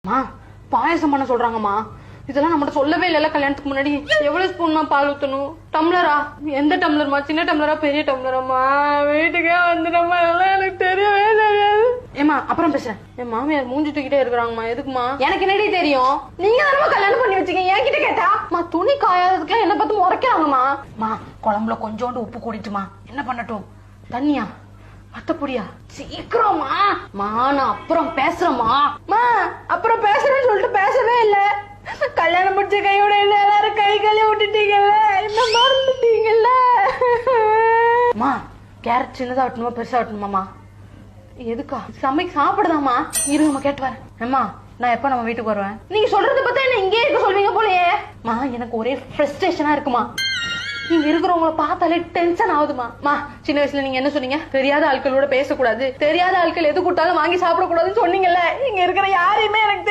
மா பாயசம் பண்ண சொல்றாங்கம்மா. இதெல்லாம் நம்மகிட்ட சொல்லவே இல்ல கல்யாணத்துக்கு முன்னாடி. எவ்வளவு ஸ்பூன்மா பால் ஊத்தணும்? டம்ளரா? எந்த டம்ளர்மா? சின்ன டம்ளரா பெரிய டம்ளராமா? வீட்டுக்கே வந்துட்டோமா, எல்லாம் எனக்கு தெரியவே தெரியாது. ஏமா அப்புறம் பேசுறேன். என் மாமியார் மூஞ்சி தூக்கிட்டே இருக்கிறாங்கம்மா. எதுக்குமா? எனக்கு என்னடி தெரியும்? நீங்க தானே கல்யாணம் பண்ணி வச்சீங்க, என்கிட்ட கேட்டா? துணி காயாததுக்குலாம் என்ன பார்த்து முறைக்கிறாங்கம்மா. குழம்புல கொஞ்சோண்டு உப்பு கூடிட்டுமா. என்ன பண்ணட்டும்? தண்ணியா? மத்தப்படியா? சீக்கிரமா நான் அப்புறம் பேசுறேமா. அப்புறம் பேசுறேன்னு சொல்லிட்டு பேசவே இல்ல. கல்யாணம் முடிச்ச கையோட எல்லாரும் கை கழுவி விட்டுட்டீங்கல்ல, என்ன மறந்துட்டீங்கல்ல. கேரட் சின்னதா வெட்டணுமா பெருசா வெட்டணுமாமா? எதுக்கா? சாப்பிடுதாமா? இருங்கம்மா கேட்டு வரேன். அம்மா நான் எப்ப நம்ம வீட்டுக்கு வருவேன்? நீங்க சொல்றத பார்த்தா என்ன இங்கே இருக்க சொல்வீங்க போலயே. எனக்கு ஒரே ஃப்ரஸ்ட்ரேஷனா இருக்குமா. நீங்க இருக்கிறவங்கள பார்த்தாலே டென்ஷன் ஆகுதுமா. சின்ன வயசுல நீங்க என்ன சொன்னீங்க? தெரியாத ஆட்களோட பேசக்கூடாது, தெரியாத ஆட்கள் எது கூட்டாலும் வாங்கி சாப்பிடக்கூடாதுன்னு சொன்னீங்கல்ல. இங்க இருக்கிற யாரையுமே எனக்கு